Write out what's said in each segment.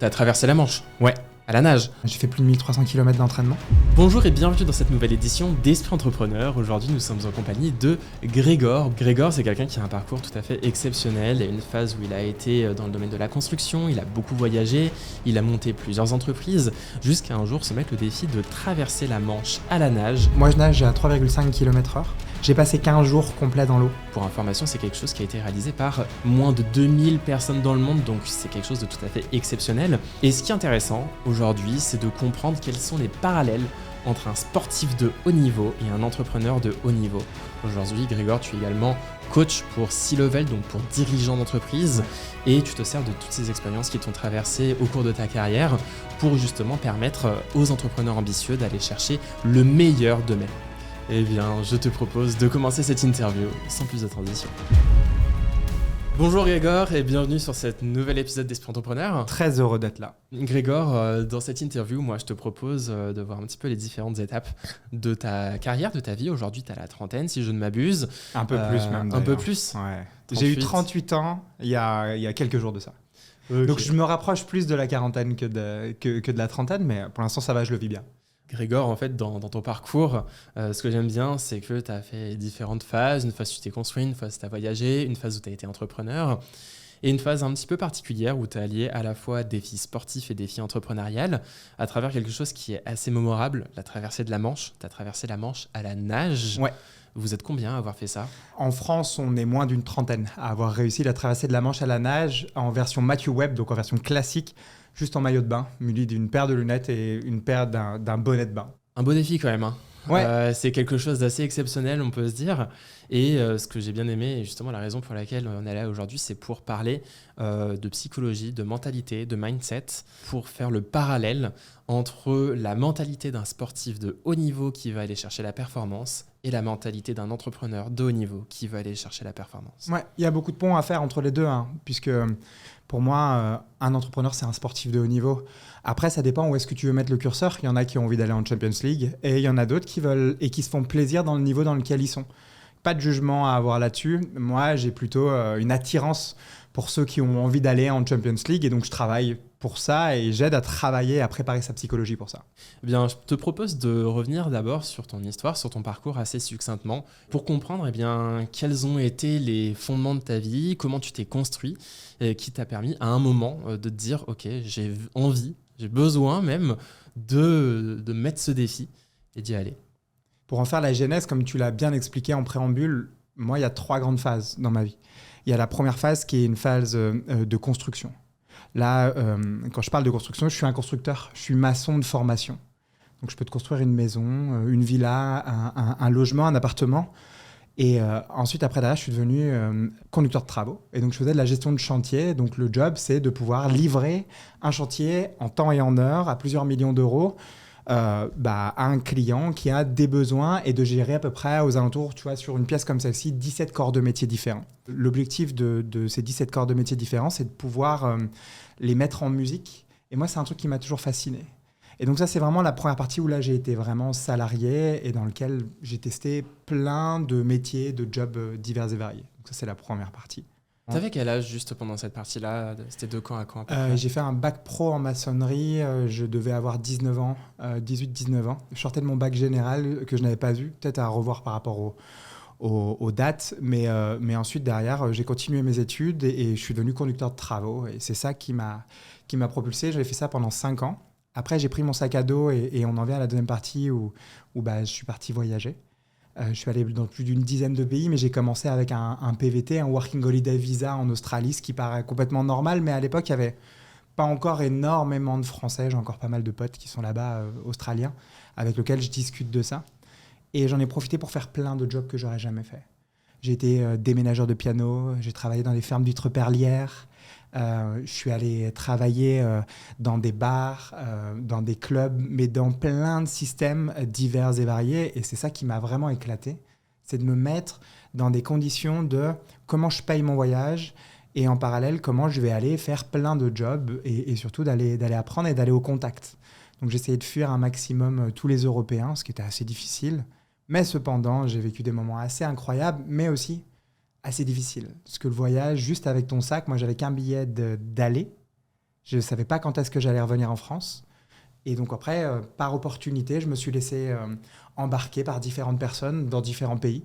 T'as traversé la Manche? Ouais, à la nage. J'ai fait plus de 1300 km d'entraînement. Bonjour et bienvenue dans cette nouvelle édition d'Esprit Entrepreneur. Aujourd'hui, nous sommes en compagnie de Grégor. Grégor, c'est quelqu'un qui a un parcours tout à fait exceptionnel. Il y a une phase où il a été dans le domaine de la construction, il a beaucoup voyagé, il a monté plusieurs entreprises, jusqu'à un jour se mettre le défi de traverser la Manche à la nage. Moi, je nage à 3,5 km/h. J'ai passé 15 jours complets dans l'eau. Pour information, c'est quelque chose qui a été réalisé par moins de 2000 personnes dans le monde, donc c'est quelque chose de tout à fait exceptionnel. Et ce qui est intéressant aujourd'hui, c'est de comprendre quels sont les parallèles entre un sportif de haut niveau et un entrepreneur de haut niveau. Aujourd'hui, Grégor, tu es également coach pour C-Level, donc pour dirigeant d'entreprise, et tu te sers de toutes ces expériences qui t'ont traversé au cours de ta carrière pour justement permettre aux entrepreneurs ambitieux d'aller chercher le meilleur d'eux-mêmes. Eh bien, je te propose de commencer cette interview sans plus de transition. Bonjour Grégor et bienvenue sur cet nouvel épisode d'Esprit Entrepreneur. Très heureux d'être là. Grégor, dans cette interview, moi je te propose de voir un petit peu les différentes étapes de ta carrière, de ta vie. Aujourd'hui, tu as la trentaine, si je ne m'abuse. Un peu plus même. Un peu plus. Ouais. 38. J'ai eu 38 ans il y a quelques jours de ça. Okay. Donc je me rapproche plus de la quarantaine que de la trentaine, mais pour l'instant ça va, je le vis bien. Grégor, en fait, dans ton parcours, ce que j'aime bien, c'est que tu as fait différentes phases. Une phase où tu t'es construit, une phase où tu as voyagé, une phase où tu as été entrepreneur, et une phase un petit peu particulière où tu as allié à la fois défis sportifs et défis entrepreneuriales à travers quelque chose qui est assez mémorable, la traversée de la Manche. Tu as traversé la Manche à la nage. Ouais. Vous êtes combien à avoir fait ça ? En France, on est moins d'une trentaine à avoir réussi la traversée de la Manche à la nage en version Matthew Webb, donc en version classique, juste en maillot de bain, muni d'une paire de lunettes et une paire d'un bonnet de bain. Un beau défi quand même, hein. Ouais. C'est quelque chose d'assez exceptionnel, on peut se dire. Et ce que j'ai bien aimé, et justement la raison pour laquelle on est là aujourd'hui, c'est pour parler de psychologie, de mentalité, de mindset, pour faire le parallèle entre la mentalité d'un sportif de haut niveau qui va aller chercher la performance et la mentalité d'un entrepreneur de haut niveau qui va aller chercher la performance. Ouais, il y a beaucoup de ponts à faire entre les deux, hein, puisque pour moi, un entrepreneur, c'est un sportif de haut niveau. Après, ça dépend où est-ce que tu veux mettre le curseur. Il y en a qui ont envie d'aller en Champions League et il y en a d'autres qui veulent et qui se font plaisir dans le niveau dans lequel ils sont. Pas de jugement à avoir là-dessus. Moi, j'ai plutôt une attirance pour ceux qui ont envie d'aller en Champions League et donc je travaille pour ça et j'aide à travailler, à préparer sa psychologie pour ça. Eh bien, je te propose de revenir d'abord sur ton histoire, sur ton parcours assez succinctement pour comprendre eh bien, quels ont été les fondements de ta vie, comment tu t'es construit et qui t'a permis à un moment de te dire « Ok, j'ai envie, j'ai besoin même de mettre ce défi et d'y aller ». Pour en faire la genèse, comme tu l'as bien expliqué en préambule, moi, il y a 3 grandes phases dans ma vie. Il y a la première phase qui est une phase de construction. Là, quand je parle de construction, je suis un constructeur, je suis maçon de formation. Donc, je peux te construire une maison, une villa, un logement, un appartement. Et ensuite, après derrière, je suis devenu conducteur de travaux. Et donc, je faisais de la gestion de chantier. Donc, le job, c'est de pouvoir livrer un chantier en temps et en heure à plusieurs millions d'euros à un client qui a des besoins et de gérer à peu près aux alentours, tu vois, sur une pièce comme celle-ci, 17 corps de métiers différents. L'objectif de ces 17 corps de métiers différents, c'est de pouvoir les mettre en musique. Et moi, c'est un truc qui m'a toujours fasciné. Et donc ça, c'est vraiment la première partie où là, j'ai été vraiment salarié et dans lequel j'ai testé plein de métiers, de jobs divers et variés. Donc ça, c'est la première partie. T'avais quel âge juste pendant cette partie-là ? C'était de quand à quand ? J'ai fait un bac pro en maçonnerie, je devais avoir 19 ans, 18-19 ans. Je sortais de mon bac général que je n'avais pas eu, peut-être à revoir par rapport aux dates, mais ensuite derrière, j'ai continué mes études et je suis devenu conducteur de travaux. Et c'est ça qui m'a propulsé, j'avais fait ça pendant 5 ans. Après, j'ai pris mon sac à dos et on en vient à la deuxième partie où je suis parti voyager. Je suis allé dans plus d'une dizaine de pays, mais j'ai commencé avec un PVT, un Working Holiday Visa en Australie, ce qui paraît complètement normal, mais à l'époque, il n'y avait pas encore énormément de Français. J'ai encore pas mal de potes qui sont là-bas, australiens, avec lesquels je discute de ça. Et j'en ai profité pour faire plein de jobs que j'aurais jamais fait. J'ai été déménageur de piano, j'ai travaillé dans les fermes d'Utreperlière, je suis allé travailler dans des bars, dans des clubs, mais dans plein de systèmes divers et variés. Et c'est ça qui m'a vraiment éclaté. C'est de me mettre dans des conditions de comment je paye mon voyage et en parallèle, comment je vais aller faire plein de jobs et surtout d'aller apprendre et d'aller au contact. Donc j'essayais de fuir un maximum tous les Européens, ce qui était assez difficile. Mais cependant, j'ai vécu des moments assez incroyables, mais aussi assez difficiles. Parce que le voyage, juste avec ton sac, moi, j'avais qu'un billet d'aller. Je ne savais pas quand est-ce que j'allais revenir en France. Et donc après, par opportunité, je me suis laissé embarquer par différentes personnes dans différents pays.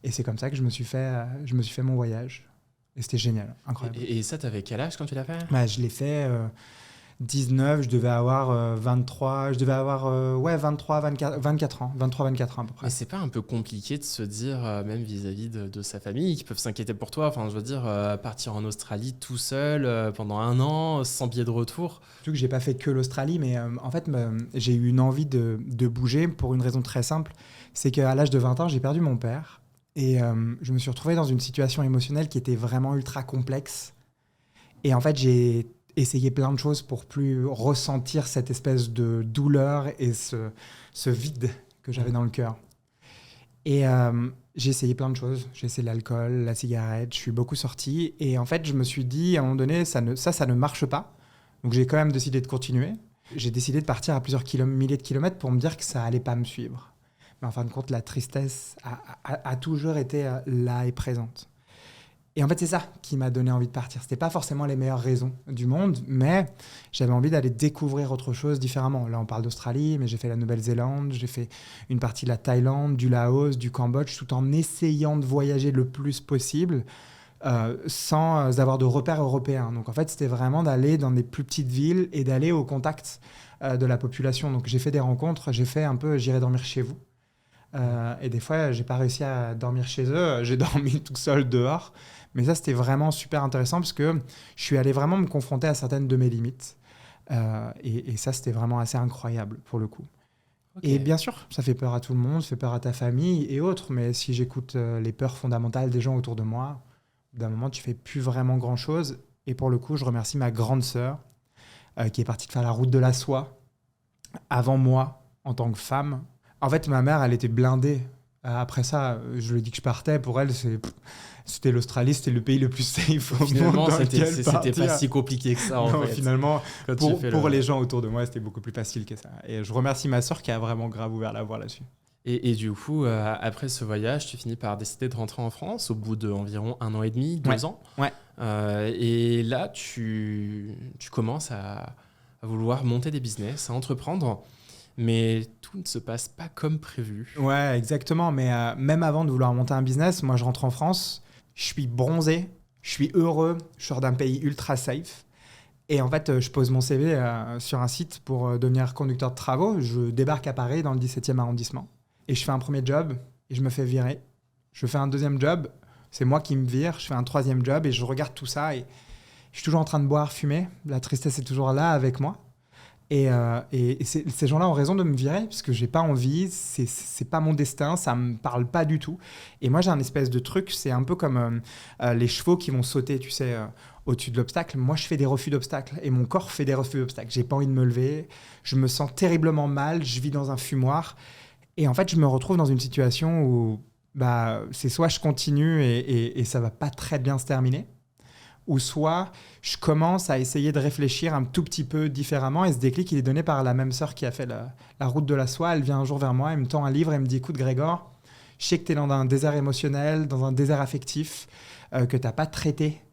Et c'est comme ça que je me suis fait mon voyage. Et c'était génial, incroyable. Et ça, t'avais quel âge quand tu l'as fait? Bah, je l'ai fait 19, je devais avoir 23, je devais avoir 23, 24 ans, 23, 24 ans à peu près. Mais c'est pas un peu compliqué de se dire, même vis-à-vis de sa famille, qui peuvent s'inquiéter pour toi, enfin je veux dire, partir en Australie tout seul pendant 1 an, sans billet de retour. Surtout que j'ai pas fait que l'Australie, mais en fait, j'ai eu une envie de bouger pour une raison très simple. C'est qu'à l'âge de 20 ans, j'ai perdu mon père. Et je me suis retrouvé dans une situation émotionnelle qui était vraiment ultra complexe. Et en fait, j'ai essayé plein de choses pour plus ressentir cette espèce de douleur et ce vide que j'avais dans le cœur. Et j'ai essayé plein de choses. J'ai essayé l'alcool, la cigarette, je suis beaucoup sorti. Et en fait, je me suis dit, à un moment donné, ça ne marche pas. Donc j'ai quand même décidé de continuer. J'ai décidé de partir à plusieurs milliers de kilomètres pour me dire que ça allait pas me suivre. Mais en fin de compte, la tristesse a toujours été là et présente. Et en fait, c'est ça qui m'a donné envie de partir. C'était pas forcément les meilleures raisons du monde, mais j'avais envie d'aller découvrir autre chose différemment. Là, on parle d'Australie, mais j'ai fait la Nouvelle-Zélande, j'ai fait une partie de la Thaïlande, du Laos, du Cambodge, tout en essayant de voyager le plus possible sans avoir de repères européens. Donc en fait, c'était vraiment d'aller dans des plus petites villes et d'aller au contact de la population. Donc j'ai fait des rencontres, j'ai fait un peu « j'irai dormir chez vous ». Et des fois, j'ai pas réussi à dormir chez eux. J'ai dormi tout seul dehors. Mais ça, c'était vraiment super intéressant parce que je suis allé vraiment me confronter à certaines de mes limites. Et ça, c'était vraiment assez incroyable pour le coup. Okay. Et bien sûr, ça fait peur à tout le monde, ça fait peur à ta famille et autres. Mais si j'écoute les peurs fondamentales des gens autour de moi, d'un moment, tu fais plus vraiment grand-chose. Et pour le coup, je remercie ma grande sœur qui est partie de faire la route de la soie avant moi en tant que femme. En fait, ma mère, elle était blindée. Après ça, je lui ai dit que je partais. Pour elle, c'était l'Australie, c'était le pays le plus safe au monde. C'était pas si compliqué que ça, en fait. Finalement, pour les gens autour de moi, c'était beaucoup plus facile que ça. Et je remercie ma sœur qui a vraiment grave ouvert la voie là-dessus. Et du coup, après ce voyage, tu finis par décider de rentrer en France au bout d'environ 1 an et demi, 2 ans. Ouais. Et là, tu commences à vouloir monter des business, à entreprendre. Mais tout ne se passe pas comme prévu. Ouais, exactement. Mais même avant de vouloir monter un business, moi, je rentre en France, je suis bronzé, je suis heureux, je sors d'un pays ultra safe. Et en fait, je pose mon CV sur un site pour devenir conducteur de travaux. Je débarque à Paris, dans le 17e arrondissement. Et je fais un premier job et je me fais virer. Je fais un deuxième job, c'est moi qui me vire. Je fais un troisième job et je regarde tout ça. Et je suis toujours en train de boire, fumer. La tristesse est toujours là avec moi. Et ces gens-là ont raison de me virer parce que j'ai pas envie, c'est pas mon destin, ça me parle pas du tout. Et moi j'ai un espèce de truc, c'est un peu comme les chevaux qui vont sauter, tu sais, au-dessus de l'obstacle. Moi je fais des refus d'obstacles et mon corps fait des refus d'obstacles. J'ai pas envie de me lever, je me sens terriblement mal, je vis dans un fumoir. Et en fait je me retrouve dans une situation où c'est soit je continue et ça va pas très bien se terminer, ou soit je commence à essayer de réfléchir un tout petit peu différemment. Et ce déclic, il est donné par la même sœur qui a fait la route de la soie. Elle vient un jour vers moi, elle me tend un livre et me dit « Écoute Grégor, je sais que tu es dans un désert émotionnel, dans un désert affectif, que tu n'as pas traité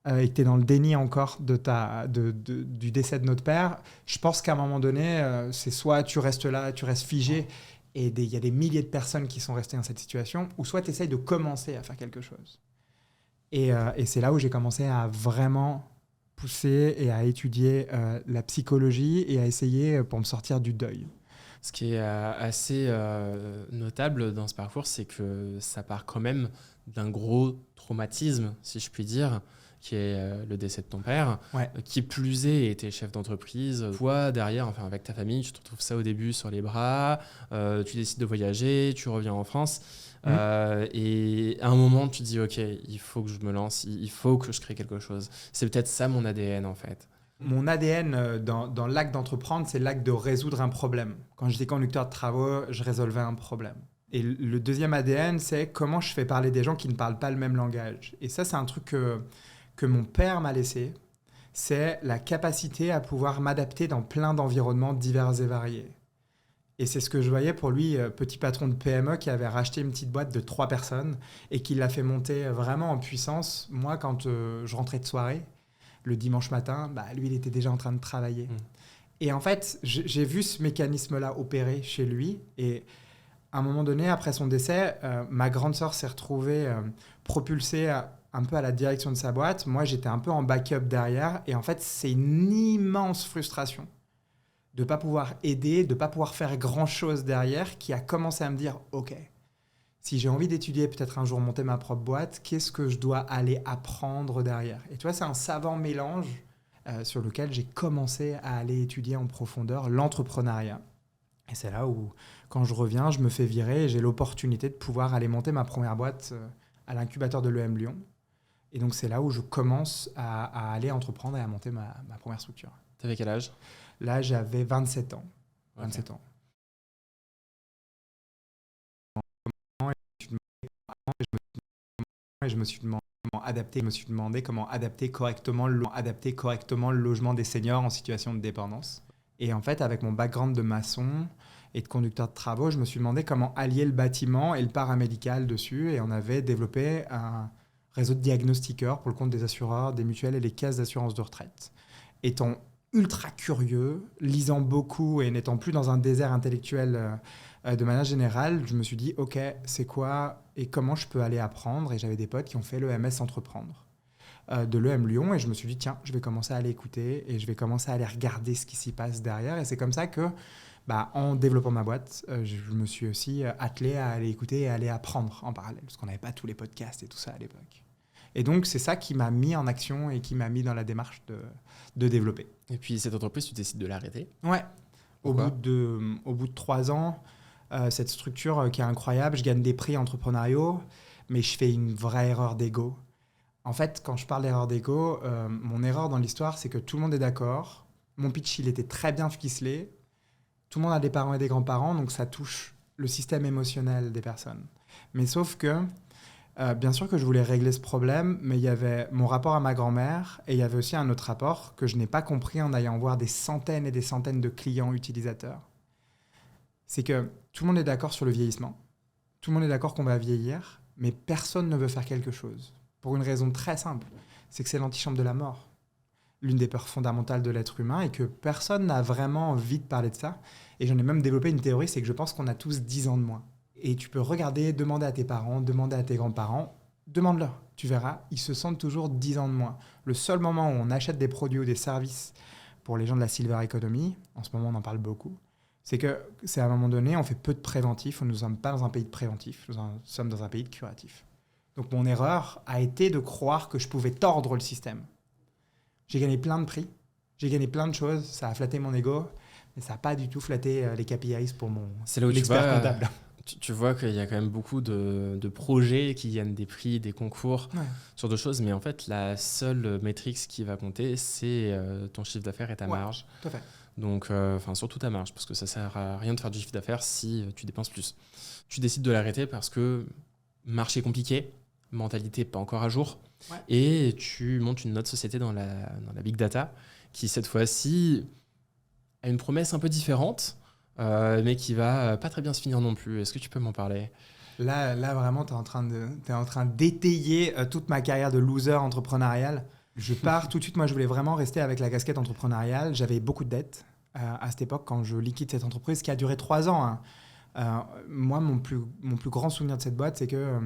et que tu es dans le déni encore du décès de notre père. Je pense qu'à un moment donné, c'est soit tu restes là, tu restes figé, et il y a des milliers de personnes qui sont restées dans cette situation, ou soit tu essayes de commencer à faire quelque chose. » Et c'est là où j'ai commencé à vraiment pousser et à étudier la psychologie et à essayer pour me sortir du deuil. Ce qui est assez notable dans ce parcours, c'est que ça part quand même d'un gros traumatisme, si je puis dire, qui est le décès de ton père, ouais. Qui plus est, était chef d'entreprise. Toi, derrière, enfin, avec ta famille, tu te retrouves ça au début sur les bras, tu décides de voyager, tu reviens en France. Et à un moment, tu te dis, OK, il faut que je me lance, il faut que je crée quelque chose. C'est peut-être ça mon ADN, en fait. Mon ADN dans l'acte d'entreprendre, c'est l'acte de résoudre un problème. Quand j'étais conducteur de travaux, je résolvais un problème. Et le deuxième ADN, c'est comment je fais parler des gens qui ne parlent pas le même langage. Et ça, c'est un truc que mon père m'a laissé. C'est la capacité à pouvoir m'adapter dans plein d'environnements divers et variés. Et c'est ce que je voyais pour lui, petit patron de PME qui avait racheté une petite boîte de 3 personnes et qui l'a fait monter vraiment en puissance. Moi, quand je rentrais de soirée, le dimanche matin, lui, il était déjà en train de travailler. Et en fait, j'ai vu ce mécanisme-là opérer chez lui. Et à un moment donné, après son décès, ma grande sœur s'est retrouvée propulsée un peu à la direction de sa boîte. Moi, j'étais un peu en backup derrière. Et en fait, c'est une immense frustration de ne pas pouvoir aider, de ne pas pouvoir faire grand-chose derrière, qui a commencé à me dire, OK, si j'ai envie d'étudier, peut-être un jour monter ma propre boîte, qu'est-ce que je dois aller apprendre derrière? Et tu vois, c'est un savant mélange sur lequel j'ai commencé à aller étudier en profondeur l'entrepreneuriat. Et c'est là où, quand je reviens, je me fais virer et j'ai l'opportunité de pouvoir aller monter ma première boîte à l'incubateur de l'EM Lyon. Et donc, c'est là où je commence à aller entreprendre et à monter ma première structure. T'avais quel âge? Là, j'avais 27 ans. 27 ans. Et je me suis demandé comment adapter. Je me suis demandé comment adapter correctement le logement des seniors en situation de dépendance. Et en fait, avec mon background de maçon et de conducteur de travaux, je me suis demandé comment allier le bâtiment et le paramédical dessus. Et on avait développé un réseau de diagnostiqueurs pour le compte des assureurs, des mutuelles et des caisses d'assurance de retraite. Étant ultra curieux, lisant beaucoup et n'étant plus dans un désert intellectuel de manière générale, je me suis dit, OK, c'est quoi et comment je peux aller apprendre? Et j'avais des potes qui ont fait l'EMS Entreprendre de l'EM Lyon. Et je me suis dit, tiens, je vais commencer à aller écouter et je vais commencer à aller regarder ce qui s'y passe derrière. Et c'est comme ça que, en développant ma boîte, je me suis aussi attelé à aller écouter et à aller apprendre en parallèle, parce qu'on n'avait pas tous les podcasts et tout ça à l'époque. Et donc, c'est ça qui m'a mis en action et qui m'a mis dans la démarche de développer. Et puis, cette entreprise, tu décides de l'arrêter? Ouais. Au Pourquoi? bout de 3 ans, cette structure qui est incroyable, je gagne des prix entrepreneuriaux, mais je fais une vraie erreur d'ego. En fait, quand je parle d'erreur d'ego, mon erreur dans l'histoire, c'est que tout le monde est d'accord. Mon pitch, il était très bien ficelé. Tout le monde a des parents et des grands-parents, donc ça touche le système émotionnel des personnes. Mais sauf que, bien sûr que je voulais régler ce problème, mais il y avait mon rapport à ma grand-mère et il y avait aussi un autre rapport que je n'ai pas compris en allant voir des centaines et des centaines de clients utilisateurs. C'est que tout le monde est d'accord sur le vieillissement. Tout le monde est d'accord qu'on va vieillir, mais personne ne veut faire quelque chose. Pour une raison très simple, c'est que c'est l'antichambre de la mort. L'une des peurs fondamentales de l'être humain et que personne n'a vraiment envie de parler de ça. Et j'en ai même développé une théorie, c'est que je pense qu'on a tous 10 ans de moins. Et tu peux regarder, demander à tes parents, demander à tes grands-parents, demande-leur, tu verras, ils se sentent toujours 10 ans de moins. Le seul moment où on achète des produits ou des services pour les gens de la silver economy, en ce moment on en parle beaucoup, c'est à un moment donné, on fait peu de préventif, nous ne sommes pas dans un pays de préventif, nous sommes dans un pays de curatif. Donc mon erreur a été de croire que je pouvais tordre le système. J'ai gagné plein de prix, j'ai gagné plein de choses, ça a flatté mon ego, mais ça n'a pas du tout flatté les KPIs pour mon expert comptable. Tu vois qu'il y a quand même beaucoup de projets qui gagnent des prix, des concours, sur d'autres choses, mais en fait, la seule métrique qui va compter, c'est ton chiffre d'affaires et ta marge. Tout à fait. Donc, surtout ta marge, parce que ça ne sert à rien de faire du chiffre d'affaires si tu dépenses plus. Tu décides de l'arrêter parce que marché compliqué, mentalité pas encore à jour, et tu montes une autre société dans la big data qui, cette fois-ci, a une promesse un peu différente, mais qui va pas très bien se finir non plus. Est-ce que tu peux m'en parler? Là vraiment, tu es en train d'étayer toute ma carrière de loser entrepreneurial. Je pars tout de suite. Moi, je voulais vraiment rester avec la casquette entrepreneuriale. J'avais beaucoup de dettes à cette époque quand je liquide cette entreprise qui a duré 3 ans. Moi, mon plus grand souvenir de cette boîte, c'est que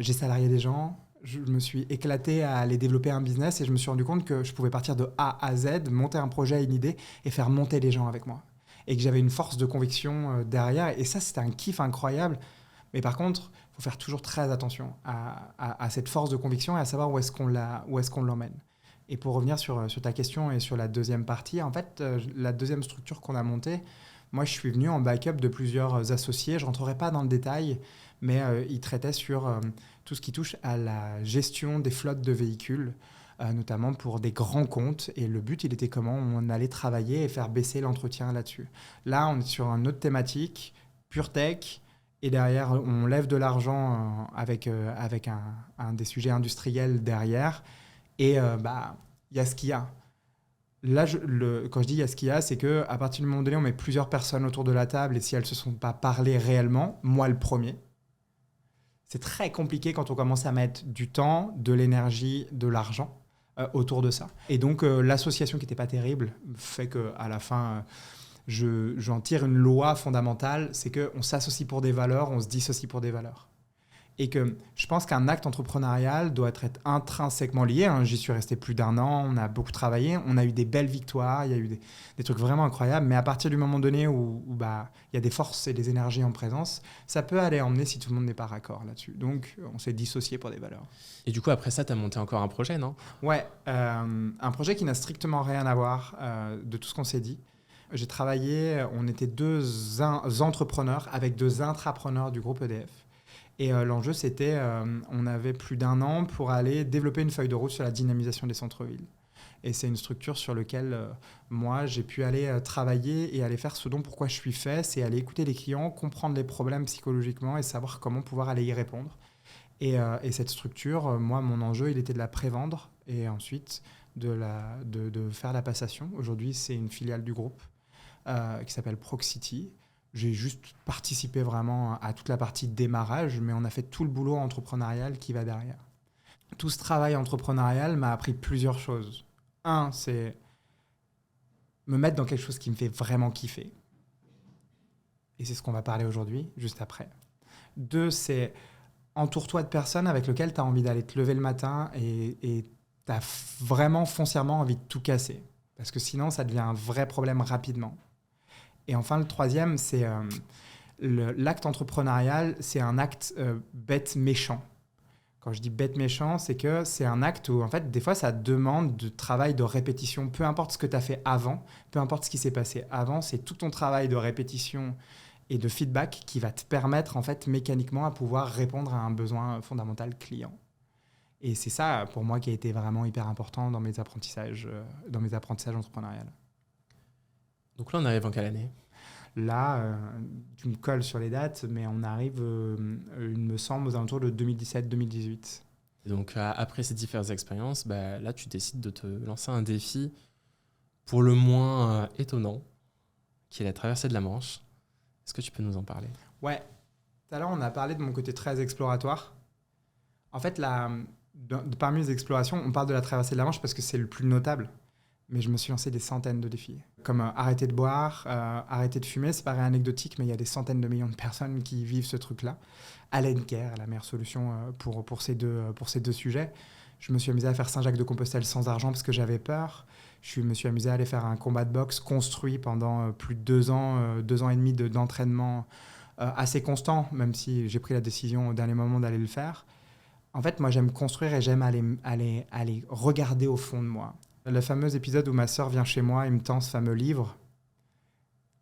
j'ai salarié des gens. Je me suis éclaté à aller développer un business et je me suis rendu compte que je pouvais partir de A à Z, monter un projet, une idée et faire monter les gens avec moi. Et que j'avais une force de conviction derrière. Et ça, c'était un kiff incroyable. Mais par contre, il faut faire toujours très attention à cette force de conviction et à savoir où est-ce qu'on l'emmène. Et pour revenir sur ta question et sur la deuxième partie, en fait, la deuxième structure qu'on a montée, moi, je suis venu en backup de plusieurs associés. Je ne rentrerai pas dans le détail, mais ils traitaient sur tout ce qui touche à la gestion des flottes de véhicules, notamment pour des grands comptes. Et le but, il était comment on allait travailler et faire baisser l'entretien là-dessus. Là, on est sur une autre thématique, pure tech. Et derrière, on lève de l'argent avec un des sujets industriels derrière. Et il y a ce qu'il y a. Là, quand je dis il y a ce qu'il y a, c'est qu'à partir du moment donné, on met plusieurs personnes autour de la table et si elles ne se sont pas parlé réellement, moi le premier, c'est très compliqué quand on commence à mettre du temps, de l'énergie, de l'argent autour de ça. Et donc, l'association qui n'était pas terrible fait qu'à la fin, j'en tire une loi fondamentale, c'est qu'on s'associe pour des valeurs, on se dissocie pour des valeurs. Et que je pense qu'un acte entrepreneurial doit être intrinsèquement lié. Hein. J'y suis resté plus d'1 an, on a beaucoup travaillé, on a eu des belles victoires, il y a eu des trucs vraiment incroyables, mais à partir du moment donné où y a des forces et des énergies en présence, ça peut aller emmener si tout le monde n'est pas raccord là-dessus. Donc, on s'est dissocié pour des valeurs. Et du coup, après ça, tu as monté encore un projet, non ? Ouais, un projet qui n'a strictement rien à voir de tout ce qu'on s'est dit. J'ai travaillé, on était 2 entrepreneurs avec 2 intrapreneurs du groupe EDF. Et l'enjeu, c'était, on avait plus d'1 an pour aller développer une feuille de route sur la dynamisation des centres-villes. Et c'est une structure sur laquelle, moi, j'ai pu aller travailler et aller faire ce dont pourquoi je suis fait, c'est aller écouter les clients, comprendre les problèmes psychologiquement et savoir comment pouvoir aller y répondre. Et cette structure, moi, mon enjeu, il était de la prévendre et ensuite de faire la passation. Aujourd'hui, c'est une filiale du groupe qui s'appelle Proxity. J'ai juste participé vraiment à toute la partie démarrage, mais on a fait tout le boulot entrepreneurial qui va derrière. Tout ce travail entrepreneurial m'a appris plusieurs choses. 1, c'est me mettre dans quelque chose qui me fait vraiment kiffer. Et c'est ce qu'on va parler aujourd'hui, juste après. 2, c'est entoure-toi de personnes avec lesquelles tu as envie d'aller te lever le matin et tu as vraiment foncièrement envie de tout casser. Parce que sinon, ça devient un vrai problème rapidement. Et enfin, le 3e, c'est l'acte entrepreneurial, c'est un acte bête méchant. Quand je dis bête méchant, c'est que c'est un acte où, en fait, des fois, ça demande de travail de répétition. Peu importe ce que tu as fait avant, peu importe ce qui s'est passé avant, c'est tout ton travail de répétition et de feedback qui va te permettre, en fait, mécaniquement, à pouvoir répondre à un besoin fondamental client. Et c'est ça, pour moi, qui a été vraiment hyper important dans mes apprentissages entrepreneuriaux. Donc là, on arrive en quelle année ? Là, tu me colles sur les dates, mais on arrive, il me semble, aux alentours de 2017-2018. Et donc, après ces différentes expériences, là, tu décides de te lancer un défi pour le moins étonnant, qui est la traversée de la Manche. Est-ce que tu peux nous en parler ? Ouais. Tout à l'heure, on a parlé de mon côté très exploratoire. En fait, parmi les explorations, on parle de la traversée de la Manche parce que c'est le plus notable. Mais je me suis lancé des centaines de défis. Comme arrêter de boire, arrêter de fumer, c'est paraît anecdotique, mais il y a des centaines de millions de personnes qui vivent ce truc-là. Allen Care est la meilleure solution pour ces deux sujets. Je me suis amusé à faire Saint-Jacques-de-Compostelle sans argent parce que j'avais peur. Je me suis amusé à aller faire un combat de boxe construit pendant plus de 2 ans, 2 ans et demi d'entraînement assez constant, même si j'ai pris la décision au dernier moment d'aller le faire. En fait, moi, j'aime construire et j'aime aller regarder au fond de moi. Le fameux épisode où ma sœur vient chez moi et me tend ce fameux livre,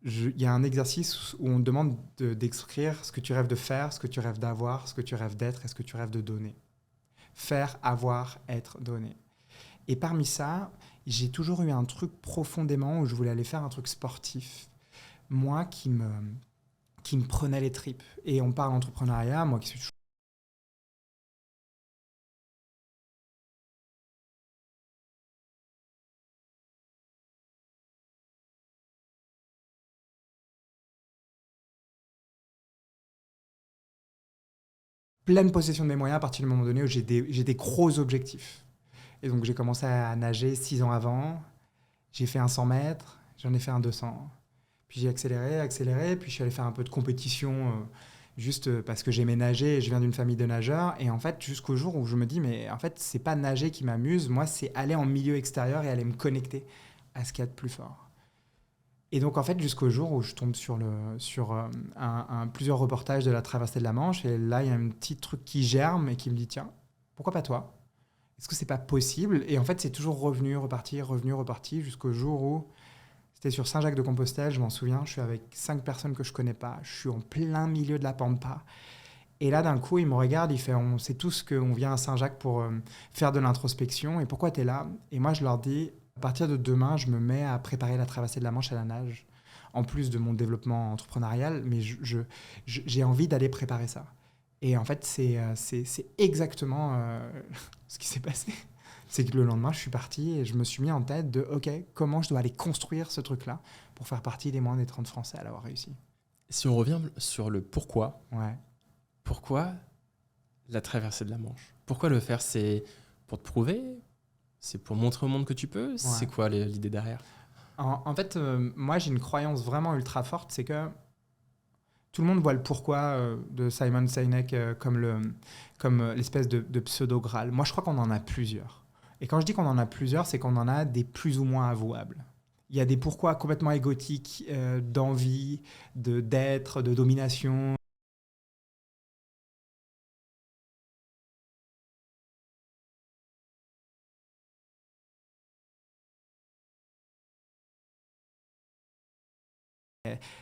il y a un exercice où on te demande d'écrire ce que tu rêves de faire, ce que tu rêves d'avoir, ce que tu rêves d'être et ce que tu rêves de donner. Faire, avoir, être, donner. Et parmi ça, j'ai toujours eu un truc profondément où je voulais aller faire un truc sportif. Moi qui me prenait les tripes. Et on parle entrepreneuriat, moi qui suis pleine possession de mes moyens à partir du moment donné où j'ai des gros objectifs. Et donc j'ai commencé à nager 6 ans avant, j'ai fait un 100 mètres, j'en ai fait un 200. Puis j'ai accéléré, puis je suis allé faire un peu de compétition juste parce que j'aimais nager et je viens d'une famille de nageurs. Et en fait, jusqu'au jour où je me dis, mais en fait, c'est pas nager qui m'amuse, moi, c'est aller en milieu extérieur et aller me connecter à ce qu'il y a de plus fort. Et donc, en fait, jusqu'au jour où je tombe sur plusieurs reportages de la traversée de la Manche, et là, il y a un petit truc qui germe et qui me dit, tiens, pourquoi pas toi ? Est-ce que c'est pas possible ? Et en fait, c'est toujours revenu, reparti, jusqu'au jour où c'était sur Saint-Jacques-de-Compostelle, je m'en souviens, je suis avec 5 personnes que je connais pas, je suis en plein milieu de la pampa. Et là, d'un coup, il me regarde, il fait, on sait tous qu'on vient à Saint-Jacques pour faire de l'introspection, et pourquoi tu es là ? Et moi, je leur dis, à partir de demain, je me mets à préparer la traversée de la Manche à la nage, en plus de mon développement entrepreneurial, mais j'ai envie d'aller préparer ça. Et en fait, c'est exactement ce qui s'est passé. C'est que le lendemain, je suis parti et je me suis mis en tête de, OK, comment je dois aller construire ce truc-là pour faire partie des moins des 30 Français à l'avoir réussi. Si on revient sur le pourquoi, ouais. Pourquoi la traversée de la Manche ? Pourquoi le faire ? C'est pour te prouver ? C'est pour montrer au monde que tu peux? C'est quoi l'idée derrière? En fait, moi, j'ai une croyance vraiment ultra forte, c'est que tout le monde voit le pourquoi de Simon Sinek comme l'espèce de pseudo-graal. Moi, je crois qu'on en a plusieurs. Et quand je dis qu'on en a plusieurs, c'est qu'on en a des plus ou moins avouables. Il y a des pourquoi complètement égotiques, d'envie, d'être, de domination.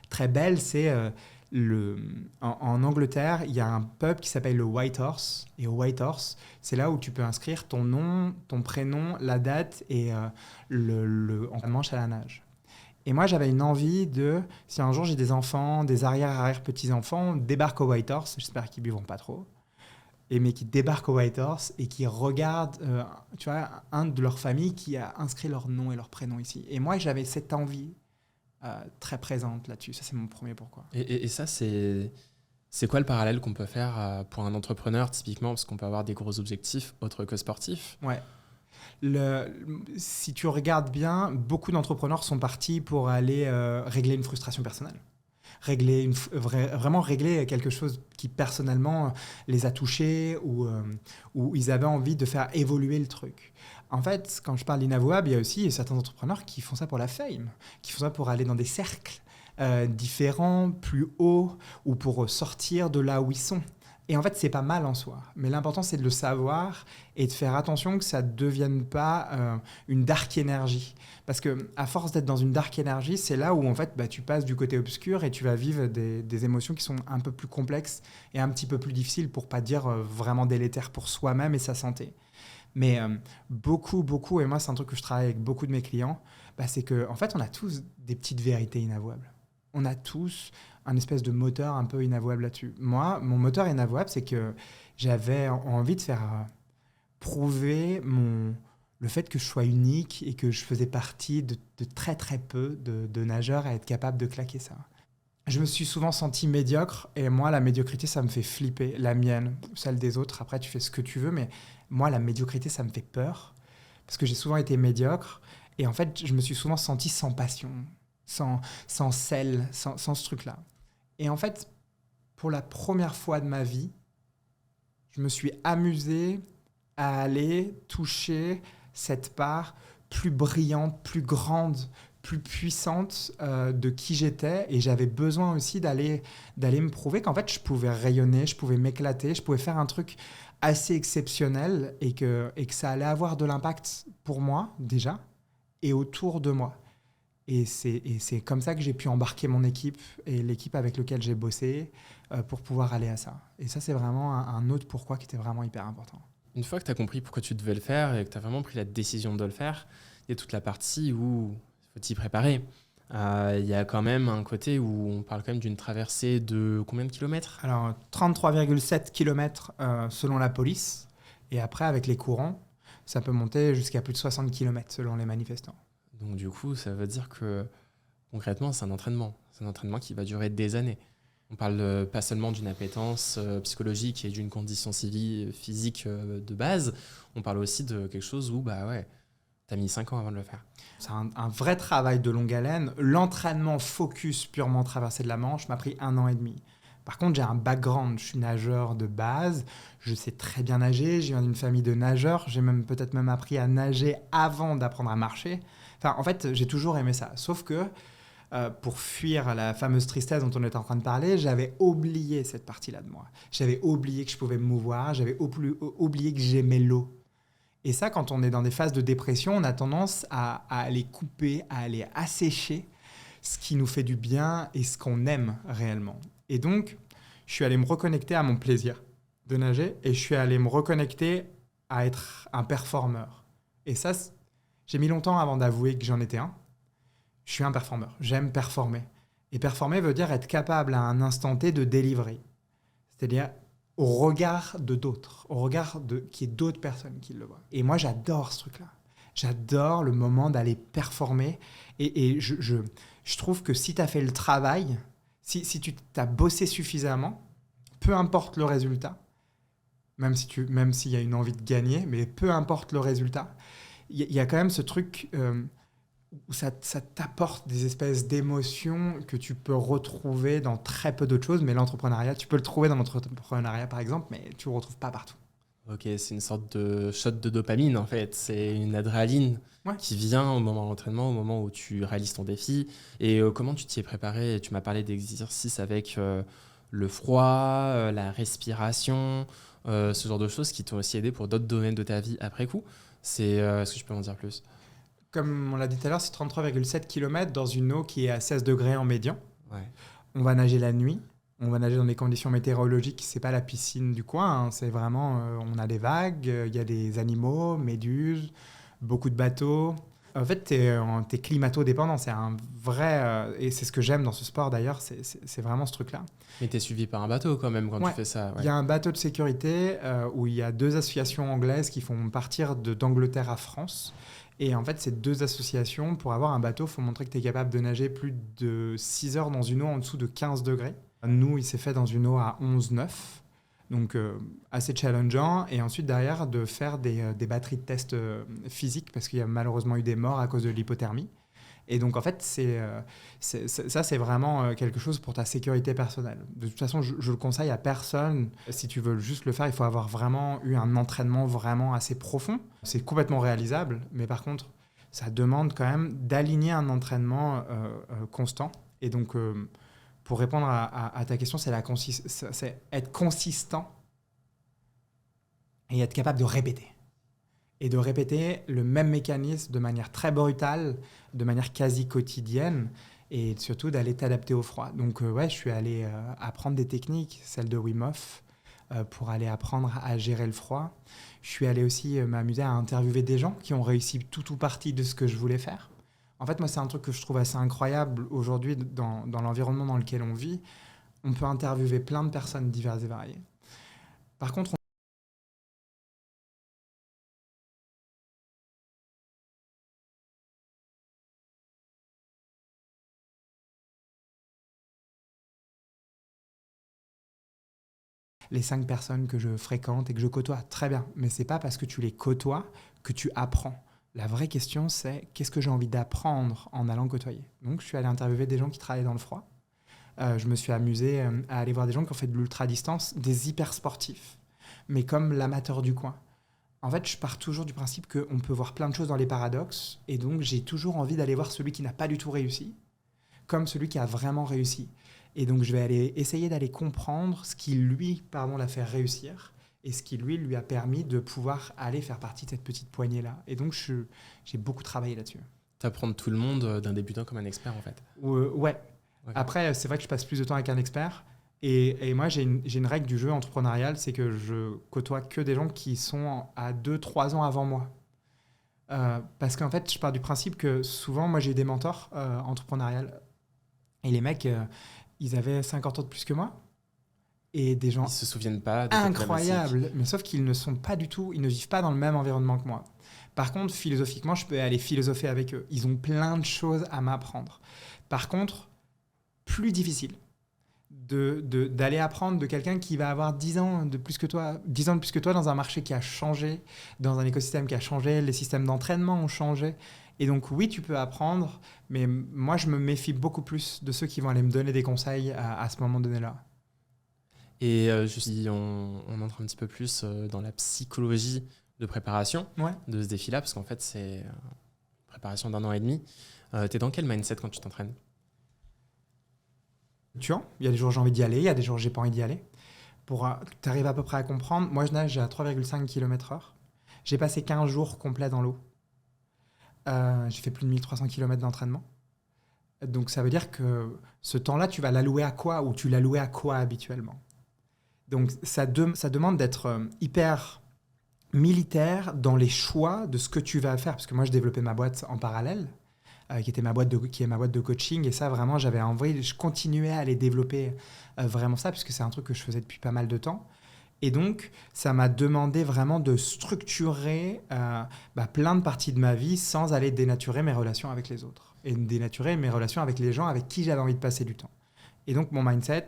Très belle, c'est en Angleterre, il y a un pub qui s'appelle le White Horse. Et au White Horse, c'est là où tu peux inscrire ton nom, ton prénom, la date et en manche à la nage. Et moi, j'avais une envie si un jour j'ai des enfants, des arrière-petits-enfants, débarquent au White Horse, j'espère qu'ils ne buvront pas trop, mais qui débarquent au White Horse et qui regardent tu vois, un de leur famille qui a inscrit leur nom et leur prénom ici. Et moi, j'avais cette envie très présente là-dessus. Ça, c'est mon premier pourquoi. Et ça, c'est quoi le parallèle qu'on peut faire pour un entrepreneur, typiquement, parce qu'on peut avoir des gros objectifs autres que sportifs? Ouais. Si tu regardes bien, beaucoup d'entrepreneurs sont partis pour aller régler une frustration personnelle. Vraiment régler quelque chose qui personnellement les a touchés ou ils avaient envie de faire évoluer le truc. En fait, quand je parle d'inavouable, il y a aussi certains entrepreneurs qui font ça pour la fame, qui font ça pour aller dans des cercles différents, plus hauts, ou pour sortir de là où ils sont. Et en fait, c'est pas mal en soi. Mais l'important, c'est de le savoir et de faire attention que ça ne devienne pas une dark énergie. Parce qu'à force d'être dans une dark énergie, c'est là où en fait, tu passes du côté obscur et tu vas vivre des émotions qui sont un peu plus complexes et un petit peu plus difficiles, pour pas dire vraiment délétères pour soi-même et sa santé. Mais beaucoup, et moi, c'est un truc que je travaille avec beaucoup de mes clients, c'est qu'en fait, on a tous des petites vérités inavouables. On a tous un espèce de moteur un peu inavouable là-dessus. Moi, mon moteur inavouable, c'est que j'avais envie de faire prouver le fait que je sois unique et que je faisais partie de très très peu de nageurs à être capable de claquer ça. Je me suis souvent senti médiocre, et moi, la médiocrité, ça me fait flipper. La mienne, celle des autres, après, tu fais ce que tu veux, mais moi, la médiocrité, ça me fait peur, parce que j'ai souvent été médiocre, et en fait, je me suis souvent senti sans passion, sans sel, sans ce truc-là. Et en fait, pour la première fois de ma vie, je me suis amusé à aller toucher cette part plus brillante, plus grande, plus puissante de qui j'étais. Et j'avais besoin aussi d'aller me prouver qu'en fait, je pouvais rayonner, je pouvais m'éclater, je pouvais faire un truc assez exceptionnel et que ça allait avoir de l'impact pour moi, déjà, et autour de moi. Et c'est comme ça que j'ai pu embarquer mon équipe et l'équipe avec laquelle j'ai bossé pour pouvoir aller à ça. Et ça, c'est vraiment un autre pourquoi qui était vraiment hyper important. Une fois que tu as compris pourquoi tu devais le faire et que tu as vraiment pris la décision de le faire, il y a toute la partie où il faut t'y préparer. Il y a quand même un côté où on parle quand même d'une traversée de combien de kilomètres? Alors, 33,7 km selon la police. Et après, avec les courants, ça peut monter jusqu'à plus de 60 km selon les manifestants. Donc du coup, ça veut dire que concrètement, c'est un entraînement. C'est un entraînement qui va durer des années. On parle pas seulement d'une appétence psychologique et d'une condition physique de base. On parle aussi de quelque chose où, t'as mis 5 ans avant de le faire. C'est un vrai travail de longue haleine. L'entraînement focus purement traversée de la Manche m'a pris 1 an et demi. Par contre, j'ai un background, je suis nageur de base, je sais très bien nager, je viens d'une famille de nageurs, j'ai peut-être même appris à nager avant d'apprendre à marcher. Enfin, en fait, j'ai toujours aimé ça. Sauf que pour fuir la fameuse tristesse dont on était en train de parler, j'avais oublié cette partie-là de moi. J'avais oublié que je pouvais me mouvoir, j'avais oublié que j'aimais l'eau. Et ça, quand on est dans des phases de dépression, on a tendance à aller couper, à aller assécher ce qui nous fait du bien et ce qu'on aime réellement. Et donc, je suis allé me reconnecter à mon plaisir de nager et je suis allé me reconnecter à être un performeur. Et ça, j'ai mis longtemps avant d'avouer que j'en étais un. Je suis un performeur, j'aime performer. Et performer veut dire être capable à un instant T de délivrer. C'est-à-dire au regard de d'autres, au regard qu'il y ait d'autres personnes qui le voient. Et moi, j'adore ce truc-là. J'adore le moment d'aller performer. Et je trouve que si tu as fait le travail, si tu t'as bossé suffisamment, peu importe le résultat, même s'il y a une envie de gagner, mais peu importe le résultat, il y a quand même ce truc où ça t'apporte des espèces d'émotions que tu peux retrouver dans très peu d'autres choses, mais l'entrepreneuriat, tu peux le trouver dans l'entrepreneuriat par exemple, mais tu le retrouves pas partout. Ok, c'est une sorte de shot de dopamine en fait. C'est une adrénaline Ouais. qui vient au moment de l'entraînement, au moment où tu réalises ton défi. Et comment tu t'y es préparé? Tu m'as parlé d'exercices avec le froid, la respiration, ce genre de choses qui t'ont aussi aidé pour d'autres domaines de ta vie après coup. Est-ce que tu peux m'en dire plus? Comme on l'a dit tout à l'heure, c'est 33,7 km dans une eau qui est à 16 degrés en médian. Ouais. On va nager la nuit. On va nager dans des conditions météorologiques. C'est pas la piscine du coin. Hein. C'est vraiment, on a des vagues, il y a des animaux, méduses, beaucoup de bateaux. En fait, t'es climato-dépendant. C'est un vrai, et c'est ce que j'aime dans ce sport d'ailleurs. C'est vraiment ce truc-là. Mais t'es suivi par un bateau quand même quand Ouais. tu fais ça. Il y a un bateau de sécurité où il y a 2 associations anglaises qui font partir d'Angleterre à France. Et en fait, ces 2 associations, pour avoir un bateau, il faut montrer que tu es capable de nager plus de 6 heures dans une eau en dessous de 15 degrés. Nous, il s'est fait dans une eau à 11,9. Donc, assez challengeant. Et ensuite, derrière, de faire des batteries de tests physiques parce qu'il y a malheureusement eu des morts à cause de l'hypothermie. Et donc, en fait, ça, c'est vraiment quelque chose pour ta sécurité personnelle. De toute façon, je le conseille à personne. Si tu veux juste le faire, il faut avoir vraiment eu un entraînement vraiment assez profond. C'est complètement réalisable, mais par contre, ça demande quand même d'aligner un entraînement constant. Et donc, pour répondre à ta question, c'est être consistant et être capable de répéter. Et de répéter le même mécanisme de manière très brutale, de manière quasi quotidienne, et surtout d'aller t'adapter au froid. Donc ouais, je suis allé apprendre des techniques, celle de Wim Hof, pour aller apprendre à gérer le froid. Je suis allé aussi m'amuser à interviewer des gens qui ont réussi tout ou partie de ce que je voulais faire. En fait, moi, c'est un truc que je trouve assez incroyable aujourd'hui dans l'environnement dans lequel on vit. On peut interviewer plein de personnes diverses et variées. Par contre, les 5 personnes que je fréquente et que je côtoie, très bien. Mais c'est pas parce que tu les côtoies que tu apprends. La vraie question, c'est qu'est-ce que j'ai envie d'apprendre en allant côtoyer. Donc, je suis allé interviewer des gens qui travaillent dans le froid. Je me suis amusé à aller voir des gens qui ont fait de l'ultra-distance, des hyper sportifs, mais comme l'amateur du coin. En fait, je pars toujours du principe qu'on peut voir plein de choses dans les paradoxes, et donc j'ai toujours envie d'aller voir celui qui n'a pas du tout réussi, comme celui qui a vraiment réussi. Et donc, je vais aller essayer d'aller comprendre ce qui, lui, l'a fait réussir et ce qui, lui a permis de pouvoir aller faire partie de cette petite poignée-là. Et donc, j'ai beaucoup travaillé là-dessus. T'apprends tout le monde d'un débutant comme un expert, en fait. Ouais. Okay. Après, c'est vrai que je passe plus de temps avec un expert. Et moi, j'ai une règle du jeu entrepreneurial, c'est que je côtoie que des gens qui sont à 2-3 ans avant moi. Parce qu'en fait, je pars du principe que souvent, moi, j'ai eu des mentors entrepreneuriales. Et les mecs... ils avaient 50 ans de plus que moi. Et des gens... Ils se souviennent pas de incroyables. Mais sauf qu'ils ne sont pas du tout... Ils ne vivent pas dans le même environnement que moi. Par contre, philosophiquement, je peux aller philosopher avec eux. Ils ont plein de choses à m'apprendre. Par contre, plus difficile d'aller apprendre de quelqu'un qui va avoir 10 ans de plus que toi dans un marché qui a changé, dans un écosystème qui a changé, les systèmes d'entraînement ont changé. Et donc, oui, tu peux apprendre, mais moi, je me méfie beaucoup plus de ceux qui vont aller me donner des conseils à ce moment donné-là. Et si on entre un petit peu plus dans la psychologie de préparation de ce défi-là, parce qu'en fait, c'est une préparation d'1 an et demi. T'es dans quel mindset quand tu t'entraînes? Il y a des jours j'ai envie d'y aller, il y a des jours j'ai pas envie d'y aller. Pour t'arrives à peu près à comprendre, moi, je nage à 3,5 km/h. J'ai passé 15 jours complets dans l'eau. J'ai fait plus de 1300 km d'entraînement. Donc, ça veut dire que ce temps-là, tu vas l'allouer à quoi ou tu l'allouais à quoi habituellement? Donc, ça demande d'être hyper militaire dans les choix de ce que tu vas faire. Parce que moi, je développais ma boîte en parallèle, qui est ma boîte de coaching. Et ça, vraiment, j'avais envie, je continuais à aller développer vraiment ça, puisque c'est un truc que je faisais depuis pas mal de temps. Et donc, ça m'a demandé vraiment de structurer plein de parties de ma vie sans aller dénaturer mes relations avec les autres et dénaturer mes relations avec les gens avec qui j'avais envie de passer du temps. Et donc, mon mindset,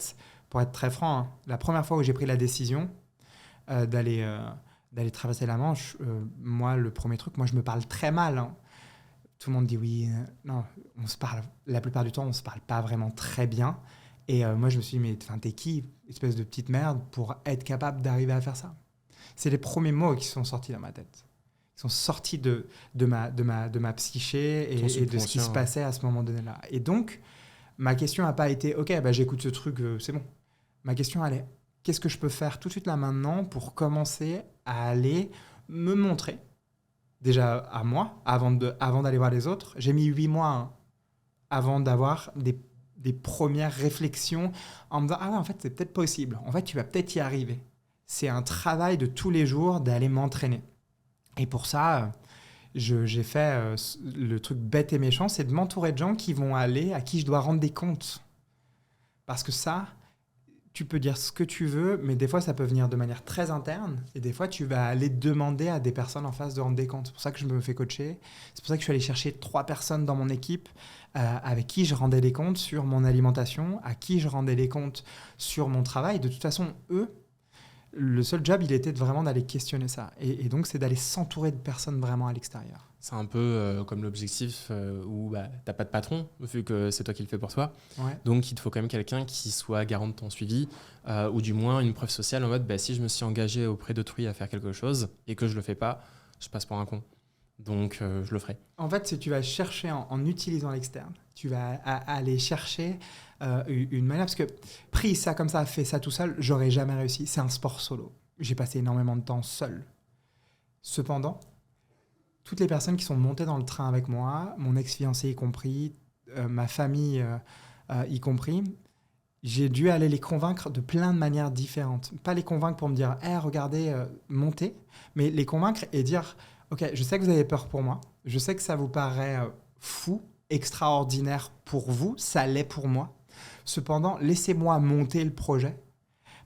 pour être très franc, la première fois où j'ai pris la décision d'aller d'aller traverser la Manche, moi, le premier truc, moi, je me parle très mal. Hein. Tout le monde dit oui, non, on se parle, la plupart du temps, on se parle pas vraiment très bien. Et moi, je me suis dit, mais t'es qui, espèce de petite merde, pour être capable d'arriver à faire ça? C'est les premiers mots qui sont sortis dans ma tête. Ils sont sortis de ma psyché et de ce qui se passait à ce moment donné-là. Et donc, ma question n'a pas été, ok, bah, j'écoute ce truc, c'est bon. Ma question, elle est, qu'est-ce que je peux faire tout de suite là maintenant pour commencer à aller me montrer, déjà à moi, avant d'aller voir les autres. J'ai mis 8 mois hein, avant d'avoir des premières réflexions en me disant, ah ouais, en fait, c'est peut-être possible. En fait, tu vas peut-être y arriver. C'est un travail de tous les jours d'aller m'entraîner. Et pour ça, j'ai fait le truc bête et méchant, c'est de m'entourer de gens qui vont aller, à qui je dois rendre des comptes. Parce que ça, tu peux dire ce que tu veux, mais des fois, ça peut venir de manière très interne. Et des fois, tu vas aller demander à des personnes en face de rendre des comptes. C'est pour ça que je me fais coacher. C'est pour ça que je suis allé chercher 3 personnes dans mon équipe avec qui je rendais des comptes sur mon alimentation, à qui je rendais des comptes sur mon travail. De toute façon, eux, le seul job, il était vraiment d'aller questionner ça. Et donc, c'est d'aller s'entourer de personnes vraiment à l'extérieur. C'est un peu comme l'objectif où t'as pas de patron, vu que c'est toi qui le fais pour toi. Ouais. Donc, il te faut quand même quelqu'un qui soit garant de ton suivi, ou du moins une preuve sociale en mode si je me suis engagé auprès d'autrui à faire quelque chose et que je le fais pas, je passe pour un con. Donc, je le ferai. En fait, si tu vas chercher en utilisant l'externe, tu vas aller chercher une manière, parce que pris ça comme ça, fait ça tout seul, j'aurais jamais réussi. C'est un sport solo. J'ai passé énormément de temps seul. Cependant, toutes les personnes qui sont montées dans le train avec moi, mon ex-fiancé y compris, ma famille y compris, j'ai dû aller les convaincre de plein de manières différentes. Pas les convaincre pour me dire « Hey, regardez, montez », mais les convaincre et dire « Ok, je sais que vous avez peur pour moi, je sais que ça vous paraît fou, extraordinaire pour vous, ça l'est pour moi. Cependant, laissez-moi monter le projet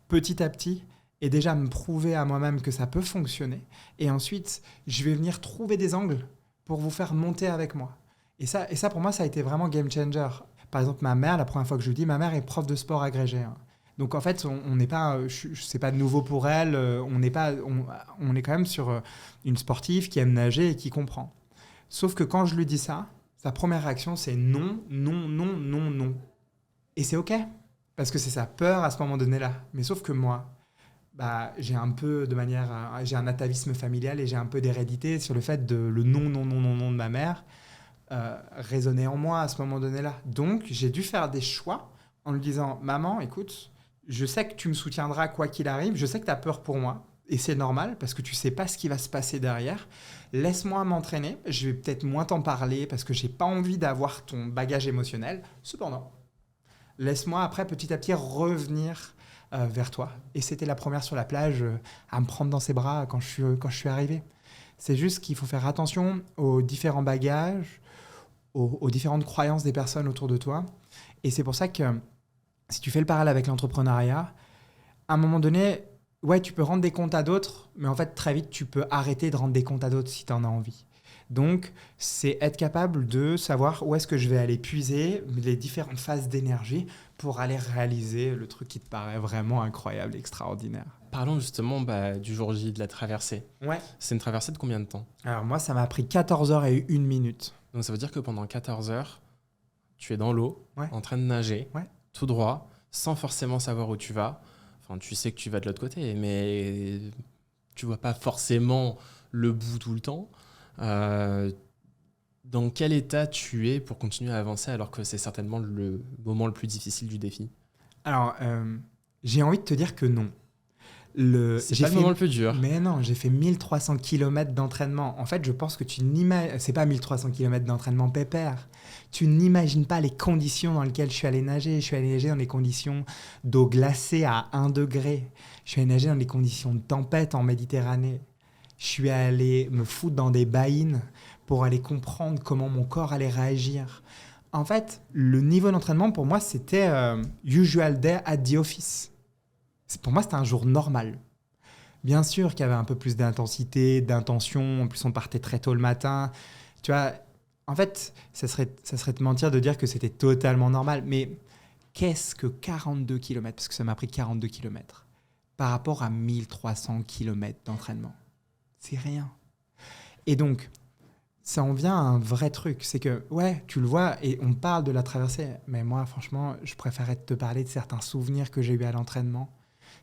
petit à petit et déjà me prouver à moi-même que ça peut fonctionner. Et ensuite, je vais venir trouver des angles pour vous faire monter avec moi. » Et ça, pour moi, ça a été vraiment game changer. Par exemple, ma mère, la première fois que je lui dis, ma mère est prof de sport agrégée. Hein. Donc en fait, on n'est pas, c'est pas nouveau pour elle. On est quand même sur une sportive qui aime nager et qui comprend. Sauf que quand je lui dis ça, sa première réaction, c'est non, non, non, non, non. Et c'est OK, parce que c'est sa peur à ce moment donné-là. Mais sauf que moi, j'ai un peu j'ai un atavisme familial et j'ai un peu d'hérédité sur le fait de le non, non, non, non, non de ma mère résonner en moi à ce moment donné-là. Donc, j'ai dû faire des choix en lui disant « Maman, écoute, je sais que tu me soutiendras quoi qu'il arrive, je sais que tu as peur pour moi, et c'est normal parce que tu sais pas ce qui va se passer derrière. Laisse-moi m'entraîner, je vais peut-être moins t'en parler parce que j'ai pas envie d'avoir ton bagage émotionnel. Cependant, laisse-moi après petit à petit revenir vers toi. » Et c'était la première sur la plage à me prendre dans ses bras quand je suis arrivé. C'est juste qu'il faut faire attention aux différents bagages, aux différentes croyances des personnes autour de toi. Et c'est pour ça que si tu fais le parallèle avec l'entrepreneuriat, à un moment donné, ouais, tu peux rendre des comptes à d'autres, mais en fait, très vite, tu peux arrêter de rendre des comptes à d'autres si tu en as envie. Donc, c'est être capable de savoir où est-ce que je vais aller puiser les différentes phases d'énergie pour aller réaliser le truc qui te paraît vraiment incroyable, extraordinaire. Parlons justement du jour J, de la traversée. Ouais. C'est une traversée de combien de temps ? Alors moi, ça m'a pris 14 heures et 1 minute. Donc ça veut dire que pendant 14 heures, tu es dans l'eau, ouais. en train de nager, ouais. tout droit, sans forcément savoir où tu vas. Enfin, tu sais que tu vas de l'autre côté, mais tu vois pas forcément le bout tout le temps. Dans quel état tu es pour continuer à avancer alors que c'est certainement le moment le plus difficile du défi ? Alors, j'ai envie de te dire que non. C'est pas le moment le plus dur. Mais non, j'ai fait 1300 km d'entraînement. En fait, je pense que c'est pas 1300 km d'entraînement pépère. Tu n'imagines pas les conditions dans lesquelles je suis allé nager. Je suis allé nager dans des conditions d'eau glacée à 1 degré. Je suis allé nager dans des conditions de tempête en Méditerranée. Je suis allé me foutre dans des baïnes pour aller comprendre comment mon corps allait réagir. En fait, le niveau d'entraînement, pour moi, c'était usual day at the office. Pour moi, c'était un jour normal. Bien sûr qu'il y avait un peu plus d'intensité, d'intention. En plus, on partait très tôt le matin. Tu vois, en fait, ça serait te mentir de dire que c'était totalement normal. Mais qu'est-ce que 42 km ? Parce que ça m'a pris 42 km par rapport à 1300 km d'entraînement. C'est rien. Et donc, ça en vient à un vrai truc. C'est que, ouais, tu le vois, et on parle de la traversée. Mais moi, franchement, je préférerais te parler de certains souvenirs que j'ai eus à l'entraînement,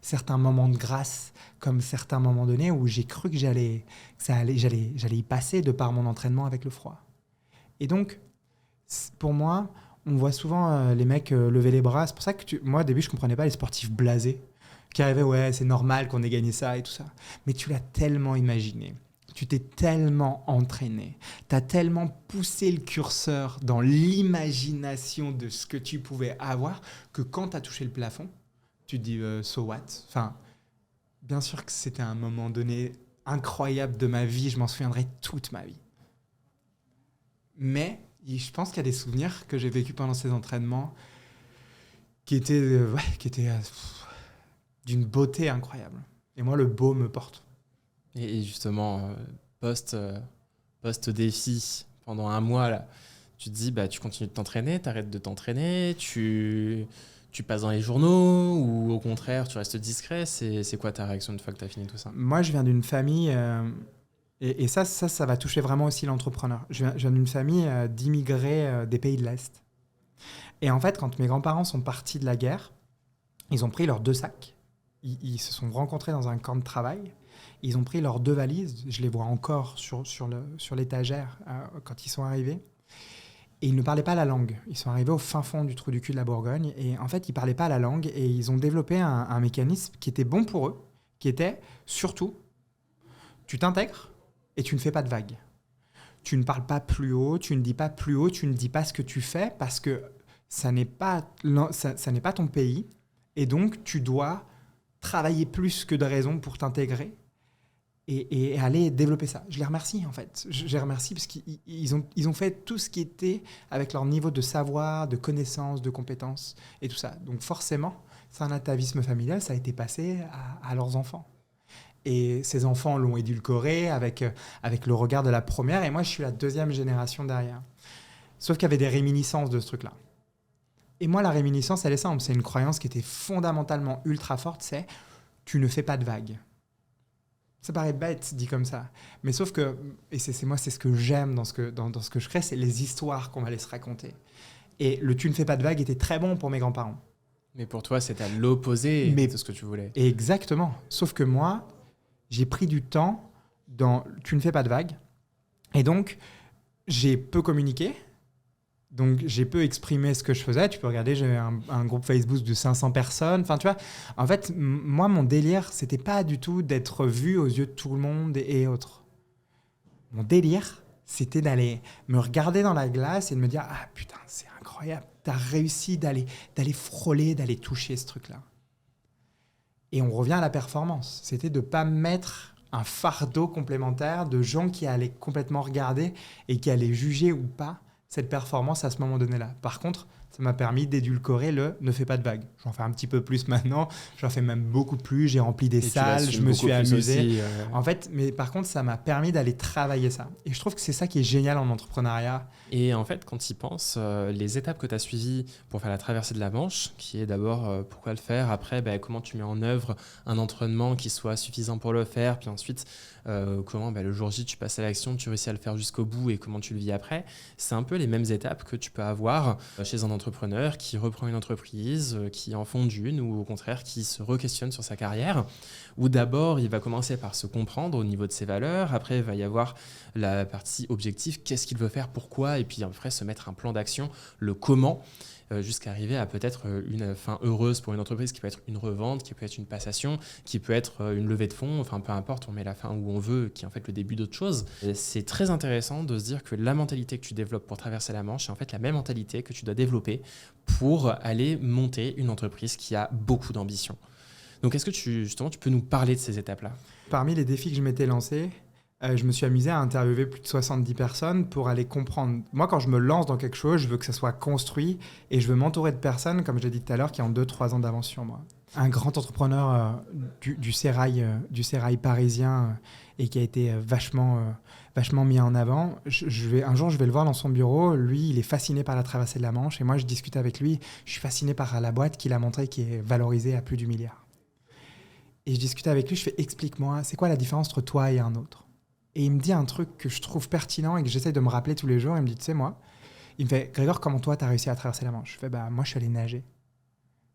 certains moments de grâce, comme certains moments donnés où j'ai cru que j'allais y passer de par mon entraînement avec le froid. Et donc, pour moi, on voit souvent les mecs lever les bras. C'est pour ça que moi, au début, je ne comprenais pas les sportifs blasés qui arrivaient, ouais, c'est normal qu'on ait gagné ça et tout ça. Mais tu l'as tellement imaginé. Tu t'es tellement entraîné. Tu as tellement poussé le curseur dans l'imagination de ce que tu pouvais avoir que quand tu as touché le plafond, tu te dis so what? Enfin, bien sûr que c'était un moment donné incroyable de ma vie. Je m'en souviendrai toute ma vie. Mais je pense qu'il y a des souvenirs que j'ai vécus pendant ces entraînements qui étaient d'une beauté incroyable. Et moi, le beau me porte. Et justement, post-défi, pendant un mois, là, tu te dis, bah, tu continues de t'entraîner, tu arrêtes de t'entraîner, tu passes dans les journaux ou au contraire, tu restes discret. C'est quoi ta réaction une fois que tu as fini tout ça? Moi, je viens d'une famille, et ça va toucher vraiment aussi l'entrepreneur. Je viens d'une famille d'immigrés des pays de l'Est. Et en fait, quand mes grands-parents sont partis de la guerre, ils ont pris leurs 2 sacs. Ils se sont rencontrés dans un camp de travail. Ils ont pris leurs 2 valises. Je les vois encore sur l'étagère quand ils sont arrivés. Et ils ne parlaient pas la langue. Ils sont arrivés au fin fond du trou du cul de la Bourgogne. Et en fait, ils ne parlaient pas la langue. Et ils ont développé un mécanisme qui était bon pour eux, qui était surtout, tu t'intègres et tu ne fais pas de vagues. Tu ne parles pas plus haut, tu ne dis pas plus haut, tu ne dis pas ce que tu fais parce que ça n'est pas ton pays. Et donc, tu dois travailler plus que de raison pour t'intégrer et aller développer ça. Je les remercie, en fait. Je les remercie parce qu'ils ont fait tout ce qui était avec leur niveau de savoir, de connaissance, de compétences et tout ça. Donc, forcément, c'est un atavisme familial, ça a été passé à leurs enfants. Et ces enfants l'ont édulcoré avec le regard de la première. Et moi, je suis la 2e génération derrière. Sauf qu'il y avait des réminiscences de ce truc-là. Et moi, la réminiscence, elle est simple. C'est une croyance qui était fondamentalement ultra forte. C'est « tu ne fais pas de vagues ». Ça paraît bête dit comme ça. Mais sauf que, et c'est ce que j'aime dans ce que je crée, c'est les histoires qu'on va aller se raconter. Et le « tu ne fais pas de vagues » était très bon pour mes grands-parents. Mais pour toi, c'est à l'opposé de ce que tu voulais. Exactement. Sauf que moi, j'ai pris du temps dans « tu ne fais pas de vagues ». Et donc, j'ai peu communiqué. Donc, j'ai peu exprimé ce que je faisais. Tu peux regarder, j'ai un groupe Facebook de 500 personnes. Enfin, tu vois, en fait, moi, mon délire, c'était pas du tout d'être vu aux yeux de tout le monde et autres. Mon délire, c'était d'aller me regarder dans la glace et de me dire « Ah putain, c'est incroyable, t'as réussi d'aller frôler, d'aller toucher ce truc-là. » Et on revient à la performance. C'était de ne pas mettre un fardeau complémentaire de gens qui allaient complètement regarder et qui allaient juger ou pas cette performance à ce moment donné-là. Par contre, ça m'a permis d'édulcorer le « ne fais pas de vagues ». J'en fais un petit peu plus maintenant, j'en fais même beaucoup plus, j'ai rempli des salles, je me suis amusé. Aussi, En fait, mais par contre, ça m'a permis d'aller travailler ça. Et je trouve que c'est ça qui est génial en entrepreneuriat. Et en fait, quand tu y penses, les étapes que tu as suivies pour faire la traversée de la Manche, qui est d'abord pourquoi le faire, après comment tu mets en œuvre un entraînement qui soit suffisant pour le faire, puis ensuite comment le jour J tu passes à l'action, tu réussis à le faire jusqu'au bout et comment tu le vis après, c'est un peu les mêmes étapes que tu peux avoir chez un entrepreneur qui reprend une entreprise, qui en fonde une ou au contraire qui se re-questionne sur sa carrière, où d'abord il va commencer par se comprendre au niveau de ses valeurs, après il va y avoir la partie objectif, qu'est-ce qu'il veut faire, pourquoi, et puis après se mettre un plan d'action, le comment, jusqu'à arriver à peut-être une fin heureuse pour une entreprise qui peut être une revente, qui peut être une passation, qui peut être une levée de fonds, enfin peu importe, on met la fin où on veut, qui est en fait le début d'autre chose. Et c'est très intéressant de se dire que la mentalité que tu développes pour traverser la Manche, c'est en fait la même mentalité que tu dois développer pour aller monter une entreprise qui a beaucoup d'ambition. Donc est-ce que tu peux nous parler de ces étapes-là ? Parmi les défis que je m'étais lancé, je me suis amusé à interviewer plus de 70 personnes pour aller comprendre. Moi, quand je me lance dans quelque chose, je veux que ça soit construit et je veux m'entourer de personnes, comme je l'ai dit tout à l'heure, qui ont 2-3 ans d'avance sur moi. Un grand entrepreneur du sérail parisien et qui a été vachement mis en avant. Un jour, je vais le voir dans son bureau. Lui, il est fasciné par la traversée de la Manche et moi, je discute avec lui. Je suis fasciné par la boîte qu'il a montrée qui est valorisée à plus d'1 milliard. Et je discute avec lui, je fais « Explique-moi, c'est quoi la différence entre toi et un autre ?» Et il me dit un truc que je trouve pertinent et que j'essaie de me rappeler tous les jours. Il me dit, tu sais, moi, il me fait, Grégor, comment toi, tu as réussi à traverser la Manche? Je fais, bah, moi, je suis allé nager.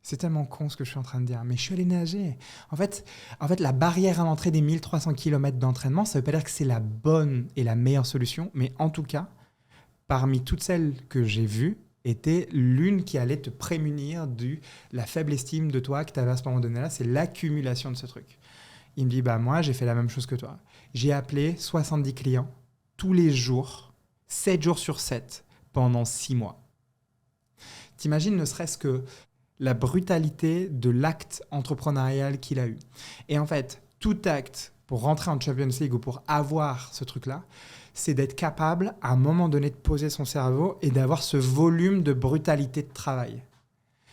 C'est tellement con ce que je suis en train de dire, mais je suis allé nager. En fait, la barrière à l'entrée des 1300 km d'entraînement, ça ne veut pas dire que c'est la bonne et la meilleure solution, mais en tout cas, parmi toutes celles que j'ai vues, était l'une qui allait te prémunir de la faible estime de toi que tu avais à ce moment donné-là, c'est l'accumulation de ce truc. Il me dit, bah moi, j'ai fait la même chose que toi. J'ai appelé 70 clients tous les jours, 7 jours sur 7, pendant 6 mois. T'imagines ne serait-ce que la brutalité de l'acte entrepreneurial qu'il a eu. Et en fait, tout acte pour rentrer en Champions League ou pour avoir ce truc-là, c'est d'être capable, à un moment donné, de poser son cerveau et d'avoir ce volume de brutalité de travail.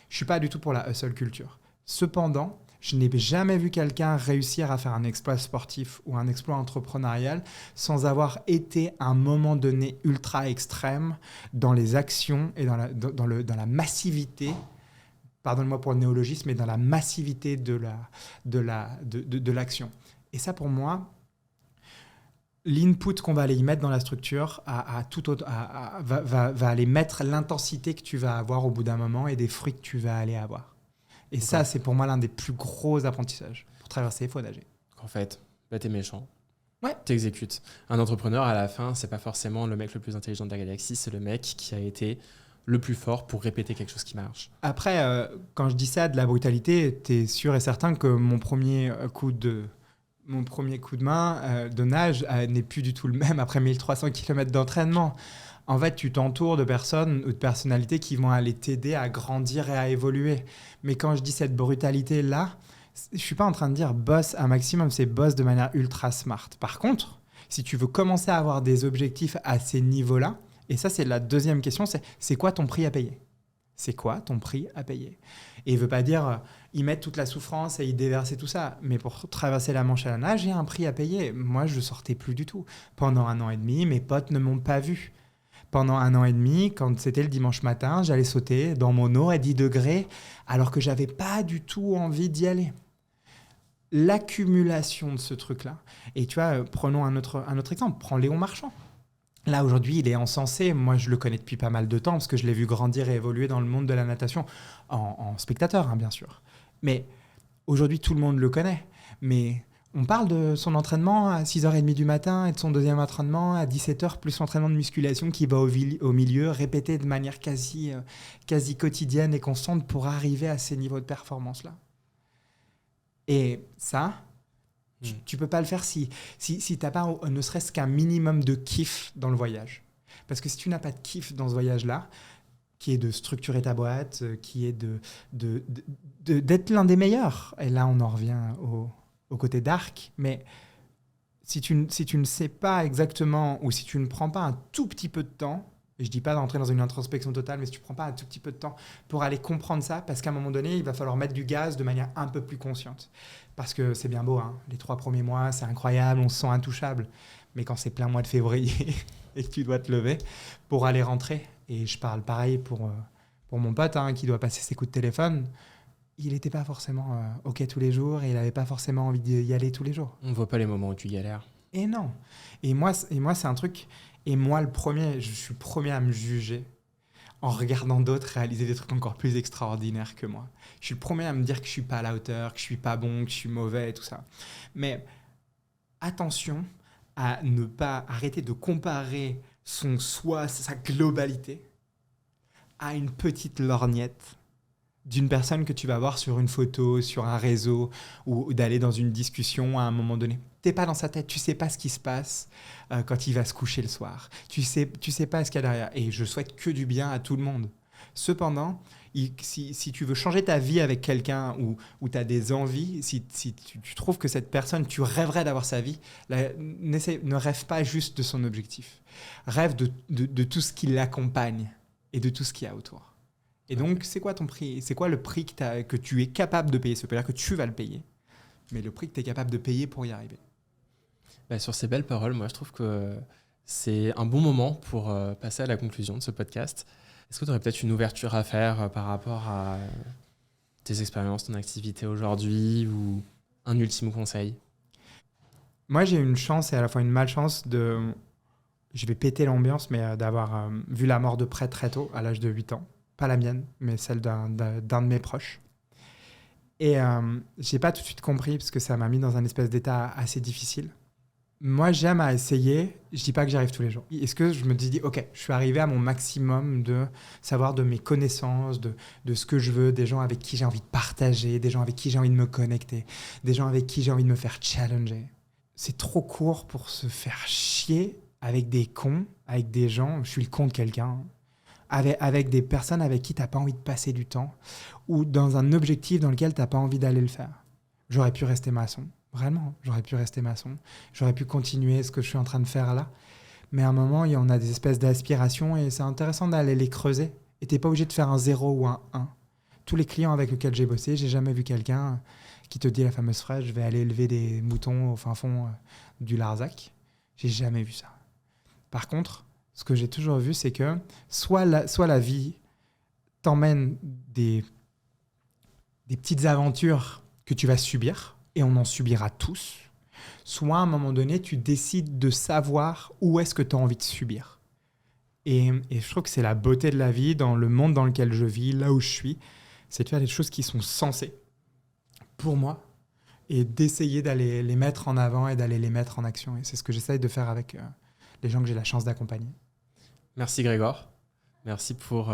Je ne suis pas du tout pour la hustle culture. Cependant, je n'ai jamais vu quelqu'un réussir à faire un exploit sportif ou un exploit entrepreneurial sans avoir été à un moment donné ultra extrême dans les actions et dans la massivité, pardonne-moi pour le néologisme, mais dans la massivité de l'action. Et ça, pour moi, l'input qu'on va aller y mettre dans la structure va aller mettre l'intensité que tu vas avoir au bout d'un moment et des fruits que tu vas aller avoir. Et okay. Ça, c'est pour moi l'un des plus gros apprentissages. Pour traverser, il faut nager. En fait, bah, t'es méchant. Ouais. T'exécutes. Un entrepreneur, à la fin, c'est pas forcément le mec le plus intelligent de la galaxie, c'est le mec qui a été le plus fort pour répéter quelque chose qui marche. Après, quand je dis ça, de la brutalité, t'es sûr et certain que mon premier coup de main de nage n'est plus du tout le même après 1300 km d'entraînement. En fait, tu t'entoures de personnes ou de personnalités qui vont aller t'aider à grandir et à évoluer. Mais quand je dis cette brutalité-là, je ne suis pas en train de dire boss un maximum, c'est boss de manière ultra smart. Par contre, si tu veux commencer à avoir des objectifs à ces niveaux-là, et ça c'est la deuxième question, c'est quoi ton prix à payer ? C'est quoi ton prix à payer ? Et il ne veut pas dire y mettre toute la souffrance et y déverser tout ça. Mais pour traverser la Manche à la nage, il y a un prix à payer. Moi, je ne sortais plus du tout. Pendant 1 an et demi, mes potes ne m'ont pas vu. Pendant 1 an et demi, quand c'était le dimanche matin, j'allais sauter dans mon eau à 10 degrés alors que je n'avais pas du tout envie d'y aller. L'accumulation de ce truc-là. Et tu vois, prenons un autre exemple. Prends Léon Marchand. Là, aujourd'hui, il est encensé. Moi, je le connais depuis pas mal de temps parce que je l'ai vu grandir et évoluer dans le monde de la natation en spectateur, hein, bien sûr. Mais aujourd'hui, tout le monde le connaît. Mais on parle de son entraînement à 6h30 du matin et de son deuxième entraînement à 17h, plus l'entraînement de musculation qui va au milieu, répété de manière quasi quotidienne et constante pour arriver à ces niveaux de performance-là. Et ça... Tu peux pas le faire si t'as pas ne serait-ce qu'un minimum de kiff dans le voyage. Parce que si tu n'as pas de kiff dans ce voyage-là, qui est de structurer ta boîte, qui est d'être l'un des meilleurs, et là on en revient au côté dark, mais si tu ne sais pas exactement, ou si tu ne prends pas un tout petit peu de temps, et je dis pas d'entrer dans une introspection totale, mais si tu prends pas un tout petit peu de temps pour aller comprendre ça, parce qu'à un moment donné, il va falloir mettre du gaz de manière un peu plus consciente. Parce que c'est bien beau, hein. Les 3 premiers mois, c'est incroyable, on se sent intouchable. Mais quand c'est plein mois de février et que tu dois te lever pour aller rentrer, et je parle pareil pour mon pote hein, qui doit passer ses coups de téléphone, il n'était pas forcément OK tous les jours et il n'avait pas forcément envie d'y aller tous les jours. On ne voit pas les moments où tu galères. Et non. Et moi, c'est un truc... Et moi, je suis le premier à me juger en regardant d'autres réaliser des trucs encore plus extraordinaires que moi. Je suis le premier à me dire que je ne suis pas à la hauteur, que je ne suis pas bon, que je suis mauvais et tout ça. Mais attention à ne pas arrêter de comparer son soi, sa globalité, à une petite lorgnette d'une personne que tu vas voir sur une photo, sur un réseau, ou d'aller dans une discussion à un moment donné. T'es pas dans sa tête, tu sais pas ce qui se passe quand il va se coucher le soir. Tu sais pas ce qu'il y a derrière. Et je souhaite que du bien à tout le monde. Cependant, si tu veux changer ta vie avec quelqu'un ou tu as des envies, si tu trouves que cette personne, tu rêverais d'avoir sa vie, ne rêve pas juste de son objectif. Rêve de tout ce qui l'accompagne et de tout ce qu'il y a autour. Et donc, c'est quoi ton prix ? C'est quoi le prix que tu es capable de payer ? Ça veut dire que tu vas le payer, mais le prix que tu es capable de payer pour y arriver. Bah, sur ces belles paroles, moi, je trouve que c'est un bon moment pour passer à la conclusion de ce podcast. Est-ce que tu aurais peut-être une ouverture à faire par rapport à tes expériences, ton activité aujourd'hui ou un ultime conseil ? Moi, j'ai une chance et à la fois une malchance de... Je vais péter l'ambiance, mais d'avoir vu la mort de près très tôt, à l'âge de 8 ans. Pas la mienne, mais celle d'un de mes proches. Et j'ai pas tout de suite compris, parce que ça m'a mis dans un espèce d'état assez difficile. Moi, j'aime à essayer. Je dis pas que j'y arrive tous les jours. Est-ce que je me dis, OK, je suis arrivé à mon maximum de savoir de mes connaissances, de ce que je veux, des gens avec qui j'ai envie de partager, des gens avec qui j'ai envie de me connecter, des gens avec qui j'ai envie de me faire challenger. C'est trop court pour se faire chier avec des cons, avec des gens, je suis le con de quelqu'un, avec des personnes avec qui tu n'as pas envie de passer du temps ou dans un objectif dans lequel tu n'as pas envie d'aller le faire. J'aurais pu rester maçon, vraiment, j'aurais pu rester maçon. J'aurais pu continuer ce que je suis en train de faire là. Mais à un moment, on a des espèces d'aspirations et c'est intéressant d'aller les creuser. Et tu n'es pas obligé de faire un 0 ou un 1. Tous les clients avec lesquels j'ai bossé, j'ai jamais vu quelqu'un qui te dit la fameuse phrase « je vais aller élever des moutons au fin fond du Larzac ». J'ai jamais vu ça. Par contre, ce que j'ai toujours vu, c'est que soit la vie t'emmène des petites aventures que tu vas subir, et on en subira tous, soit à un moment donné, tu décides de savoir où est-ce que tu as envie de subir. Et je trouve que c'est la beauté de la vie, dans le monde dans lequel je vis, là où je suis, c'est de faire des choses qui sont sensées pour moi, et d'essayer d'aller les mettre en avant et d'aller les mettre en action. Et c'est ce que j'essaye de faire avec les gens que j'ai la chance d'accompagner. Merci Grégoire. Merci pour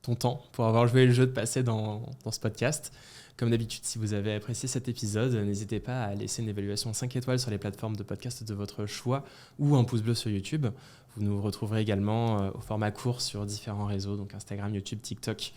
ton temps, pour avoir joué le jeu de passer dans ce podcast. Comme d'habitude, si vous avez apprécié cet épisode, n'hésitez pas à laisser une évaluation 5 étoiles sur les plateformes de podcast de votre choix ou un pouce bleu sur YouTube. Vous nous retrouverez également au format court sur différents réseaux, donc Instagram, YouTube, TikTok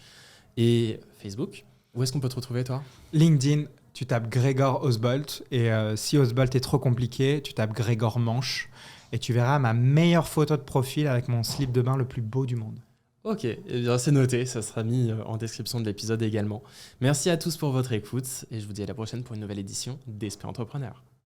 et Facebook. Où est-ce qu'on peut te retrouver, toi ? LinkedIn, tu tapes Gregor Osbolt et si Osbolt est trop compliqué, tu tapes Gregor Manche et tu verras ma meilleure photo de profil avec mon slip de bain le plus beau du monde. Ok, eh bien, c'est noté, ça sera mis en description de l'épisode également. Merci à tous pour votre écoute et je vous dis à la prochaine pour une nouvelle édition d'Esprit Entrepreneur.